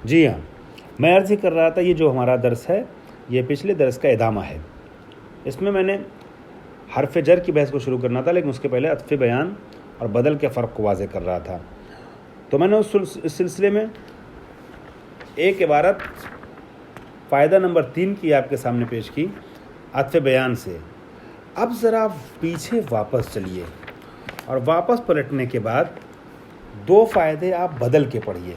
جی ہاں، میں عرض ہی کر رہا تھا یہ جو ہمارا درس ہے یہ پچھلے درس کا ادامہ ہے. اس میں نے حرف جر کی بحث کو شروع کرنا تھا، لیکن اس کے پہلے عطف بیان اور بدل کے فرق کو واضح کر رہا تھا. تو میں نے اس سلسلے میں ایک عبارت فائدہ نمبر 3 کی آپ کے سامنے پیش کی عطف بیان سے. اب ذرا پیچھے واپس چلیے اور واپس پلٹنے کے بعد 2 فائدے آپ بدل کے پڑھیے.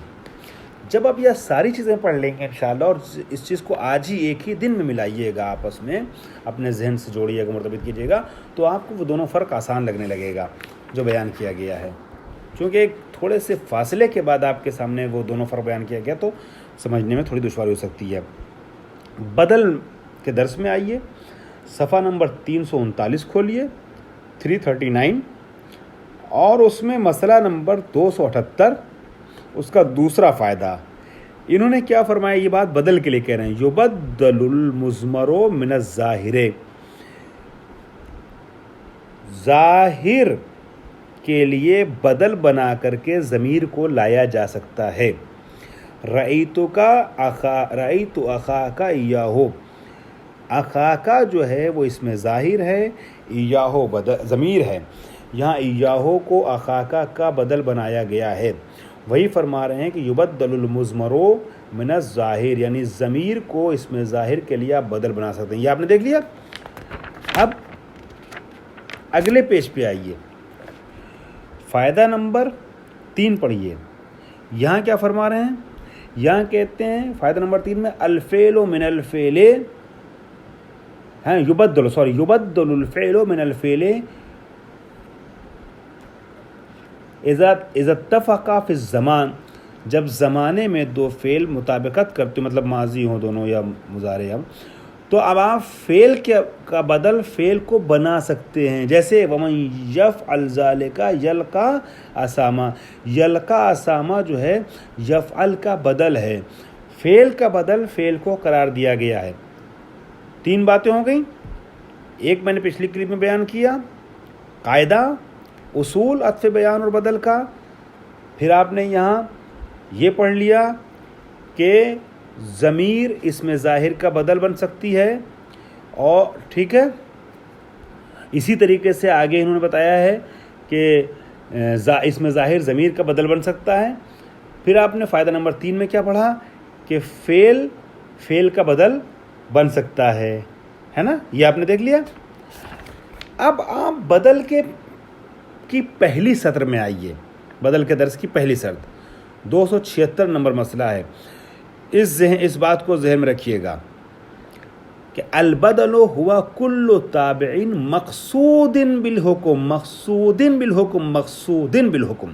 جب آپ یہ ساری چیزیں پڑھ لیں گے انشاءاللہ اور اس چیز کو آج ہی ایک ہی دن میں ملائیے گا، آپس میں اپنے ذہن سے جوڑیے گا، مرتبط کیجیے گا، تو آپ کو وہ دونوں فرق آسان لگنے لگے گا جو بیان کیا گیا ہے. کیونکہ ایک تھوڑے سے فاصلے کے بعد آپ کے سامنے وہ دونوں فرق بیان کیا گیا تو سمجھنے میں تھوڑی دشواری ہو سکتی ہے. بدل کے درس میں آئیے، صفحہ نمبر 339 کھولیے 339 اور اس میں مسئلہ نمبر 278 اس کا دوسرا فائدہ. انہوں نے کیا فرمایا، یہ بات بدل کے لیے کہہ رہے ہیں. یبدل المضمر من الظاہر، ظاہر کے لیے بدل بنا کر کے ضمیر کو لایا جا سکتا ہے. رأیت اخاک ایاہو، اخاک جو ہے وہ اس میں ظاہر ہے، ایاہو ضمیر ہے. یہاں ایاہو کو اخاک کا بدل بنایا گیا ہے. وہی فرما رہے ہیں کہ یبدل المضمر من الظاہر، یعنی ضمیر کو اس میں ظاہر کے لیے آپ بدل بنا سکتے ہیں. یہ آپ نے دیکھ لیا. اب اگلے پیج پہ آئیے، فائدہ نمبر 3 پڑھیے. یہاں کیا فرما رہے ہیں، یہاں کہتے ہیں فائدہ نمبر 3 میں الفعل من الفعل، یبدل الفعل من الفعل اذا اتفقا فی الزمان، جب زمانے میں 2 فعل مطابقت کرتے، مطلب ماضی ہوں دونوں یا مضارع ہوں، تو اب آپ فعل کا بدل فعل کو بنا سکتے ہیں. جیسے ومن یفعل ذلک یلقا اسامہ، یلقا اسامہ جو ہے یفعل کا بدل ہے، فعل کا بدل فعل کو قرار دیا گیا ہے. 3 باتیں ہو گئیں. ایک میں نے پچھلی کلپ میں بیان کیا قاعدہ اصول عطف بیان اور بدل کا. پھر آپ نے یہاں یہ پڑھ لیا کہ ضمیر اس میں ظاہر کا بدل بن سکتی ہے، اور ٹھیک ہے. اسی طریقے سے آگے انہوں نے بتایا ہے کہ اس میں ظاہر ضمیر کا بدل بن سکتا ہے. پھر آپ نے فائدہ نمبر 3 میں کیا پڑھا کہ فعل کا بدل بن سکتا ہے نا. یہ آپ نے دیکھ لیا. اب آپ بدل کی پہلی سطر میں آئیے. بدل کے درس کی پہلی سطر 276 نمبر مسئلہ ہے. اس بات کو ذہن میں رکھیے گا کہ البدل ہوا کل تابع مقصود بالحکم، مقصود بالحکم، مقصود بالحکم.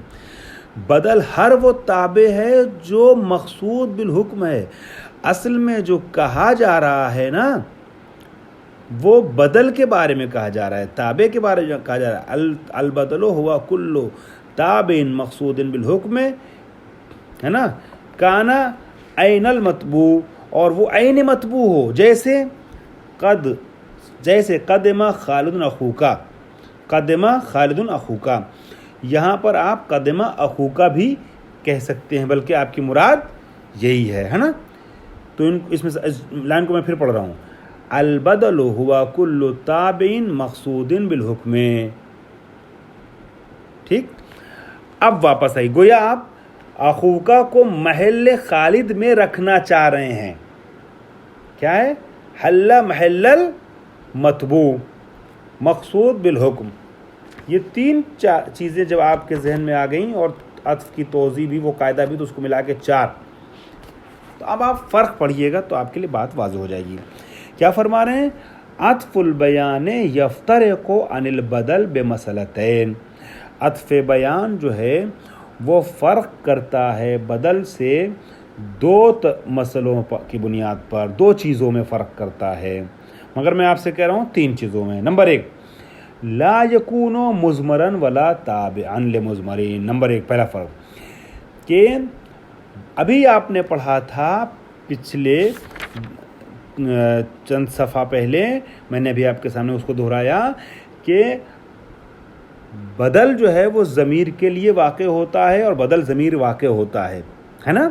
بدل ہر وہ تابع ہے جو مقصود بالحکم ہے. اصل میں جو کہا جا رہا ہے نا وہ بدل کے بارے میں کہا جا رہا ہے، تابع کے بارے میں کہا جا رہا ہے. البدل ہوا کل تابع مقصود بالحکم ہے نا. کانا عین المطبوع، اور وہ عین مطبوع ہو، جیسے قدم خالد اخوکا، قدم خالد اخوکا. یہاں پر آپ قدم اخوکا بھی کہہ سکتے ہیں، بلکہ آپ کی مراد یہی ہے نا. تو اس میں لائن کو میں پھر پڑھ رہا ہوں. البدل ہوا کل تابع مقصود بالحکم. ٹھیک. اب واپس آئی، گویا آپ اخوکا کو محل خالد میں رکھنا چاہ رہے ہیں. کیا ہے؟ حل محل المطبوع، مقصود بالحکم. یہ 3 چیزیں جب آپ کے ذہن میں آ گئیں اور عطف کی توضیح بھی، وہ قاعدہ بھی، تو اس کو ملا کے 4. تو اب آپ فرق پڑھیے گا تو آپ کے لیے بات واضح ہو جائے گی. کیا فرما رہے ہیں؟ عطف البیان یفترق عن البدل بمسلتین. عطف بیان جو ہے وہ فرق کرتا ہے بدل سے 2 مسئلوں کی بنیاد پر، 2 چیزوں میں فرق کرتا ہے. مگر میں آپ سے کہہ رہا ہوں 3 چیزوں میں. نمبر 1 لا یکون مضمرا ولا تابعا لمضمرین. نمبر 1 پہلا فرق کہ ابھی آپ نے پڑھا تھا پچھلے چند صفحہ پہلے، میں نے بھی آپ کے سامنے اس کو دہرایا کہ بدل جو ہے وہ ضمیر کے لیے واقع ہوتا ہے اور بدل ضمیر واقع ہوتا ہے. ہے نا.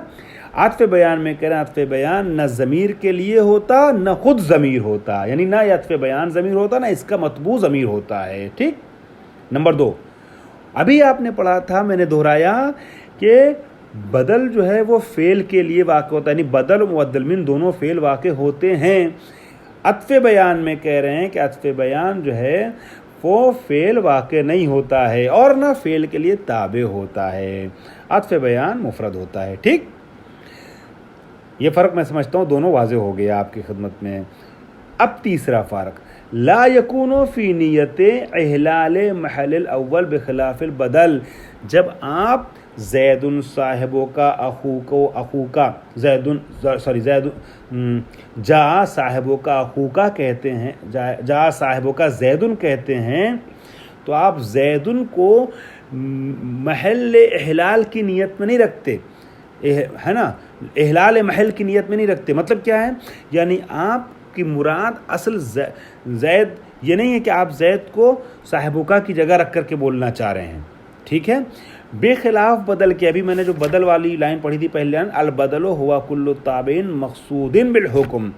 عطف بیان میں کہہ رہے ہیں عطف بیان نہ ضمیر کے لیے ہوتا نہ خود ضمیر ہوتا, یعنی نہ یہ عطف بیان ضمیر ہوتا نہ اس کا مطبوع ضمیر ہوتا ہے. ٹھیک. نمبر 2, ابھی آپ نے پڑھا تھا, میں نے دہرایا کہ بدل جو ہے وہ فعل کے لیے واقع ہوتا ہے, یعنی بدل و مبدل من دونوں فعل واقع ہوتے ہیں. عطف بیان میں کہہ رہے ہیں کہ عطف بیان جو ہے وہ فعل واقع نہیں ہوتا ہے اور نہ فعل کے لیے تابع ہوتا ہے. عطف بیان مفرد ہوتا ہے. ٹھیک. یہ فرق میں سمجھتا ہوں دونوں واضح ہو گیا آپ کی خدمت میں. اب تیسرا فرق, لا یکون فی نیت احلال محل الاول بخلاف البدل. جب آپ زید صاحبوں کا اخو کا زید جا صاحبوں کا اخو کا کہتے ہیں, جا صاحبوں کا زیدن کہتے ہیں, تو آپ زیدن کو محل احلال کی نیت میں نہیں رکھتے, ہے نا, احلال محل کی نیت میں نہیں رکھتے. مطلب کیا ہے, یعنی آپ کی مراد اصل زید یہ نہیں ہے کہ آپ زید کو صاحبوں کی جگہ رکھ کر کے بولنا چاہ رہے ہیں. ٹھیک ہے. بے خلاف بدل کے, ابھی میں نے جو بدل والی لائن پڑھی تھی پہلے, البدل ہوا کل تابع مقصود بالحکم.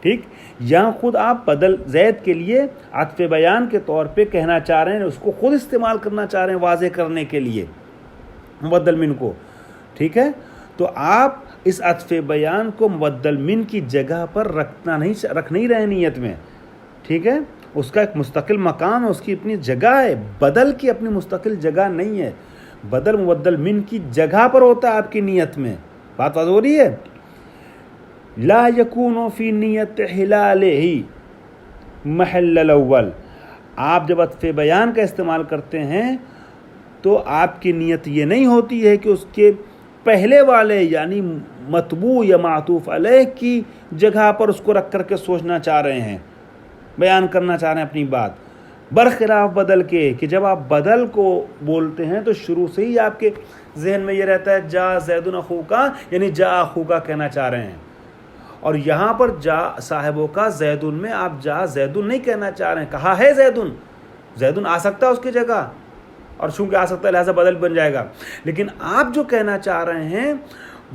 ٹھیک. یہاں خود آپ بدل زید کے لیے عطف بیان کے طور پہ کہنا چاہ رہے ہیں, اس کو خود استعمال کرنا چاہ رہے ہیں واضح کرنے کے لیے مبدل من کو. ٹھیک ہے. تو آپ اس عطف بیان کو مبدل من کی جگہ پر رکھ نہیں رہے نیت میں. ٹھیک ہے. اس کا ایک مستقل مقام ہے, اس کی اپنی جگہ ہے. بدل کی اپنی مستقل جگہ نہیں ہے, بدل مبدل من کی جگہ پر ہوتا ہے آپ کی نیت میں. بات واضح ہو رہی ہے. لا یکون فی نیت حلالہ محل الاول. آپ جب عطف بیان کا استعمال کرتے ہیں تو آپ کی نیت یہ نہیں ہوتی ہے کہ اس کے پہلے والے یعنی مطبوع یا معطوف علیہ کی جگہ پر اس کو رکھ کر کے سوچنا چاہ رہے ہیں, بیان کرنا چاہ رہے ہیں اپنی بات. برخلاف بدل کے کہ جب آپ بدل کو بولتے ہیں تو شروع سے ہی آپ کے ذہن میں یہ رہتا ہے جا زیدن اخوکا, یعنی جا اخوکا کہنا چاہ رہے ہیں. اور یہاں پر جا صاحبوں کا زیدن میں آپ جا زیدن نہیں کہنا چاہ رہے ہیں, کہا ہے زیدن, زیدن آ سکتا ہے اس کی جگہ, اور چونکہ آ سکتا ہے لہذا بدل بن جائے گا. لیکن آپ جو کہنا چاہ رہے ہیں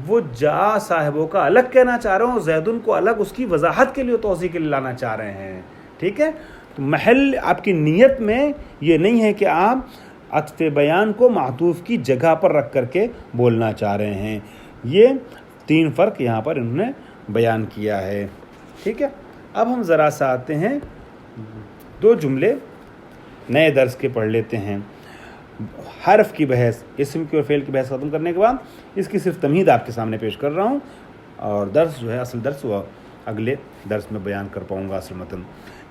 وہ جا صاحبوں کا الگ کہنا چاہ رہے ہیں, اور زیدن کو الگ اس کی وضاحت کے لیے توضیح کے لیے لانا چاہ رہے ہیں. ٹھیک ہے. تو محل آپ کی نیت میں یہ نہیں ہے کہ آپ عطف بیان کو معطوف کی جگہ پر رکھ کر کے بولنا چاہ رہے ہیں. یہ 3 فرق یہاں پر انہوں نے بیان کیا ہے. ٹھیک ہے. اب ہم ذرا سا آتے ہیں 2 جملے نئے درس کے پڑھ لیتے ہیں. حرف کی بحث, اسم کی اور فعل کی بحث ختم کرنے کے بعد اس کی صرف تمہید آپ کے سامنے پیش کر رہا ہوں, اور درس جو ہے اصل درس وہ اگلے درس میں بیان کر پاؤں گا اصل متن.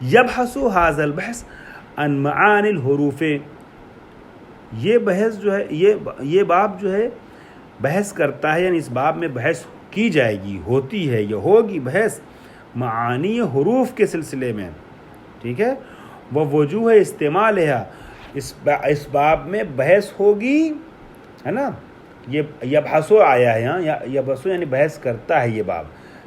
یبحث ھذا البحث عن معانی الحروف. یہ بحث جو ہے یہ باب جو ہے بحث کرتا ہے, یعنی اس باب میں بحث کی جائے گی, ہوتی ہے یا ہوگی بحث معانی حروف کے سلسلے میں. ٹھیک ہے. وہ وجوہ استعمال ہے, اس باب میں بحث ہوگی, ہے نا. یہ یبحثو آیا ہے, ہاں, یبحثو یعنی بحث کرتا ہے یہ باب,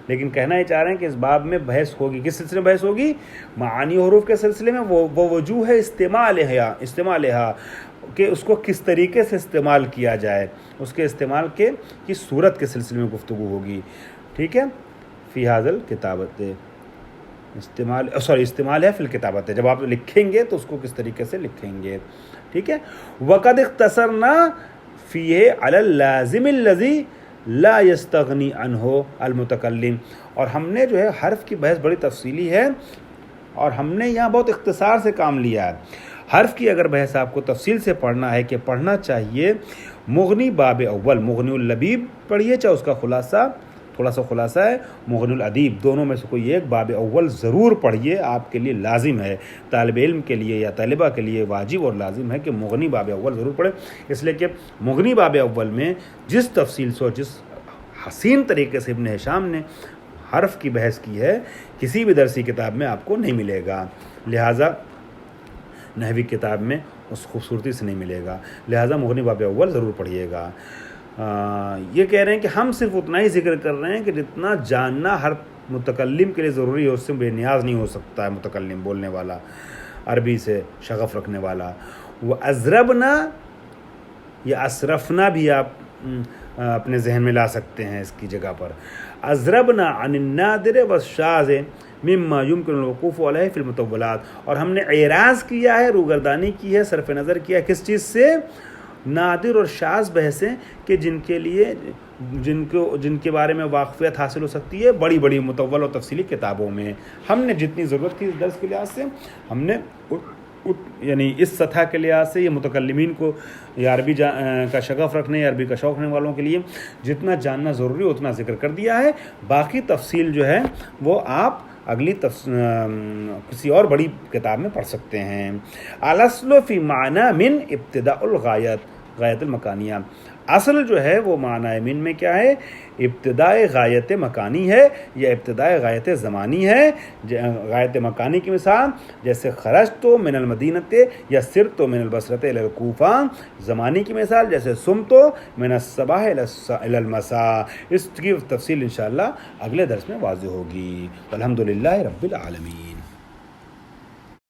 لیکن کہنا یہ چاہ رہے ہیں کہ اس باب میں بحث ہوگی. کس سلسلے میں بحث ہوگی؟ معانی حروف کے سلسلے میں. وہ وجوہ استعمال ہے کہ اس کو کس طریقے سے استعمال کیا جائے, اس کے استعمال کی صورت کے سلسلے میں گفتگو ہوگی. ٹھیک ہے. فی ھذل کتابت استعمال ہے فی الکتابت, جب آپ لکھیں گے تو اس کو کس طریقے سے لکھیں گے. ٹھیک ہے. وقد اختصرنا فیہ علی اللازم الذی لا یستغنی عنہ المتکلم. اور ہم نے جو ہے حرف کی بحث بڑی تفصیلی ہے, اور ہم نے یہاں بہت اختصار سے کام لیا ہے. حرف کی اگر بحث آپ کو تفصیل سے پڑھنا ہے کہ پڑھنا چاہیے مغنی باب اول, مغنی اللبیب پڑھیے, چاہے اس کا تھوڑا سا خلاصہ ہے مغنی الادیب, دونوں میں سے کوئی ایک باب اول ضرور پڑھیے. آپ کے لیے لازم ہے, طالب علم کے لیے یا طالبہ کے لیے واجب اور لازم ہے کہ مغنی باب اول ضرور پڑھیں, اس لیے کہ مغنی باب اول میں جس تفصیل سے اور جس حسین طریقے سے ابن ہشام نے حرف کی بحث کی ہے کسی بھی درسی کتاب میں آپ کو نہیں ملے گا, لہٰذا نحوی کتاب میں اس خوبصورتی سے نہیں ملے گا. لہٰذا مغنی باب اول ضرور پڑھیے گا. یہ کہہ رہے ہیں کہ ہم صرف اتنا ہی ذکر کر رہے ہیں کہ جتنا جاننا ہر متکلم کے لیے ضروری ہے, اس سے بے نیاز نہیں ہو سکتا ہے متکلم, بولنے والا, عربی سے شغف رکھنے والا. وہ ازربنا یا اسرفنا بھی آپ اپنے ذہن میں لا سکتے ہیں اس کی جگہ پر. اضربنا عن النادر والشاذ مما يمكن الوقوف علیہ فی المطولات. اور ہم نے اعراض کیا ہے، روگردانی کی ہے، صرف نظر کیا ہے کس چیز سے؟ نادر اور شاذ بحثیں کہ جن کے بارے میں واقفیت حاصل ہو سکتی ہے بڑی بڑی مطول اور تفصیلی کتابوں میں. ہم نے جتنی ضرورت تھی اس درس کے لحاظ سے ہم نے یعنی اس سطح کے لحاظ سے یہ متکلمین کو یا عربی کا شغف رکھنے یا عربی کا شوق رکھنے والوں کے لیے جتنا جاننا ضروری ہے اتنا ذکر کر دیا ہے. باقی تفصیل جو ہے وہ آپ اگلی کسی اور بڑی کتاب میں پڑھ سکتے ہیں. الاصل فی معنی من ابتداء غایت المکانیہ. اصل جو ہے وہ معنی من میں کیا ہے؟ ابتداء غایت مکانی ہے یا ابتداء غایت زمانی ہے. غایت مکانی کی مثال جیسے خرجت من المدینۃ یا سرت من البصرۃ الی الکوفہ. زمانی کی مثال جیسے صمت من الصباح الی المساء. اس کی تفصیل انشاءاللہ اگلے درس میں واضح ہوگی. الحمدللہ رب العالمین.